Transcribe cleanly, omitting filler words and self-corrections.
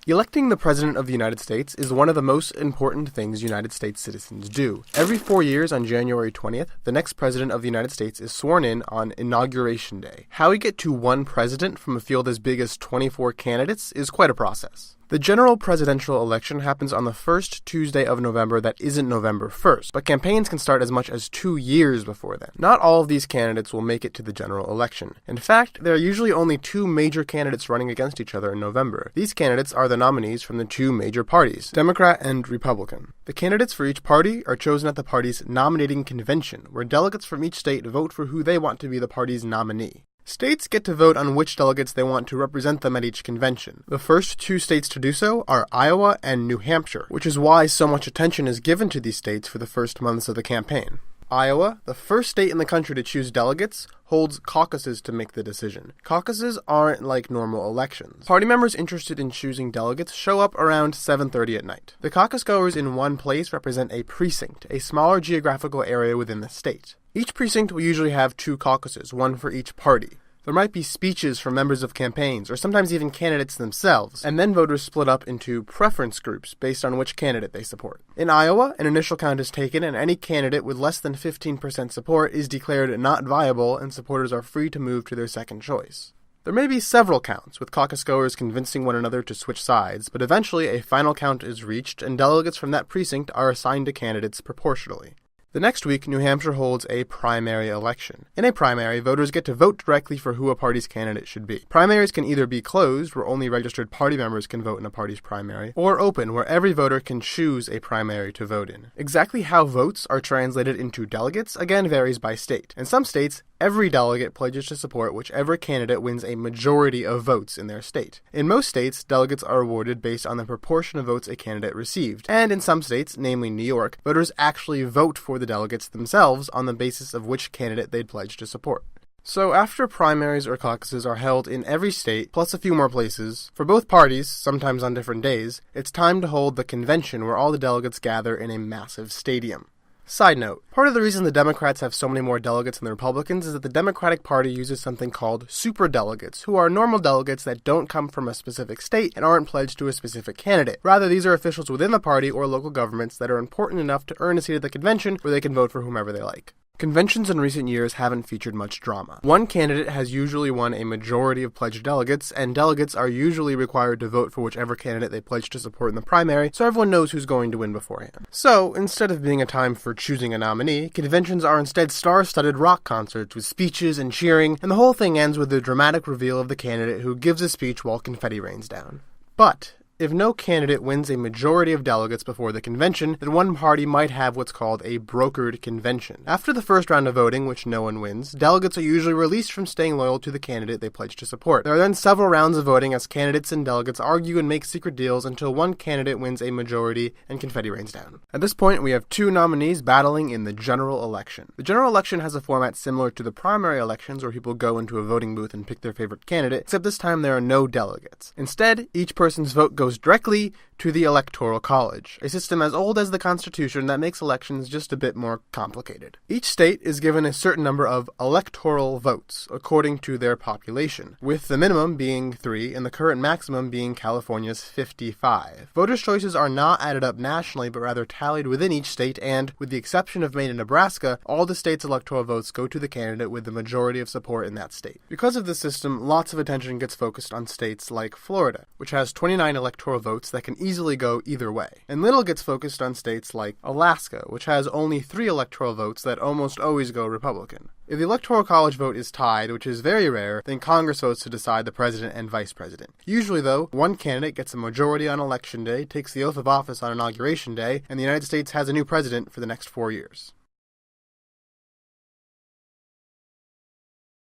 Electing the President of the United States is one of the most important things United States citizens do. Every 4 years on January 20th, the next President of the United States is sworn in on Inauguration Day. How we get to one president from a field as big as 24 candidates is quite a process. The general presidential election happens on the first Tuesday of November that isn't November 1st, but campaigns can start as much as 2 years before then. Not all of these candidates will make it to the general election. In fact, there are usually only 2 major candidates running against each other in November. These candidates are the nominees from the 2 major parties, Democrat and Republican. The candidates for each party are chosen at the party's nominating convention, where delegates from each state vote for who they want to be the party's nominee. States get to vote on which delegates they want to represent them at each convention. The first 2 states to do so are Iowa and New Hampshire, which is why so much attention is given to these states for the first months of the campaign. Iowa, the first state in the country to choose delegates, holds caucuses to make the decision. Caucuses aren't like normal elections. Party members interested in choosing delegates show up around 7:30 at night. The caucus goers in one place represent a precinct, a smaller geographical area within the state. Each precinct will usually have 2 caucuses, one for each party. There might be speeches from members of campaigns, or sometimes even candidates themselves, and then voters split up into preference groups based on which candidate they support. In Iowa, an initial count is taken, and any candidate with less than 15% support is declared not viable, and supporters are free to move to their second choice. There may be several counts, with caucus goers convincing one another to switch sides, but eventually a final count is reached, and delegates from that precinct are assigned to candidates proportionally. The next week, New Hampshire holds a primary election. In a primary, voters get to vote directly for who a party's candidate should be. Primaries can either be closed, where only registered party members can vote in a party's primary, or open, where every voter can choose a primary to vote in. Exactly how votes are translated into delegates, again, varies by state. In some states, every delegate pledges to support whichever candidate wins a majority of votes in their state. In most states, delegates are awarded based on the proportion of votes a candidate received. And in some states, namely New York, voters actually vote for the delegates themselves on the basis of which candidate they'd pledge to support. So after primaries or caucuses are held in every state, plus a few more places, for both parties, sometimes on different days, it's time to hold the convention where all the delegates gather in a massive stadium. Side note, part of the reason the Democrats have so many more delegates than the Republicans is that the Democratic Party uses something called Super-Delegates, who are normal delegates that don't come from a specific state and aren't pledged to a specific candidate. Rather, these are officials within the party or local governments that are important enough to earn a seat at the convention where they can vote for whomever they like. Conventions in recent years haven't featured much drama. One candidate has usually won a majority of pledged delegates, and delegates are usually required to vote for whichever candidate they pledge to support in the primary, so everyone knows who's going to win beforehand. So, instead of being a time for choosing a nominee, conventions are instead star-studded rock concerts with speeches and cheering, and the whole thing ends with the dramatic reveal of the candidate who gives a speech while confetti rains down. But if no candidate wins a majority of delegates before the convention, then one party might have what's called a brokered convention. After the first round of voting, which no one wins, delegates are usually released from staying loyal to the candidate they pledge to support. There are then several rounds of voting as candidates and delegates argue and make secret deals until one candidate wins a majority and confetti rains down. At this point, we have 2 nominees battling in the general election. The general election has a format similar to the primary elections where people go into a voting booth and pick their favorite candidate, except this time there are no delegates. Instead, each person's vote goes directly to the Electoral College, a system as old as the Constitution that makes elections just a bit more complicated. Each state is given a certain number of electoral votes according to their population, with the minimum being 3 and the current maximum being California's 55. Voters' choices are not added up nationally, but rather tallied within each state, and, with the exception of Maine and Nebraska, all the state's electoral votes go to the candidate with the majority of support in that state. Because of this system, lots of attention gets focused on states like Florida, which has 29 electoral votes that can easily go either way. And little gets focused on states like Alaska, which has only 3 electoral votes that almost always go Republican. If the Electoral College vote is tied, which is very rare, then Congress votes to decide the president and vice president. Usually, though, one candidate gets a majority on Election Day, takes the oath of office on Inauguration Day, and the United States has a new president for the next 4 years.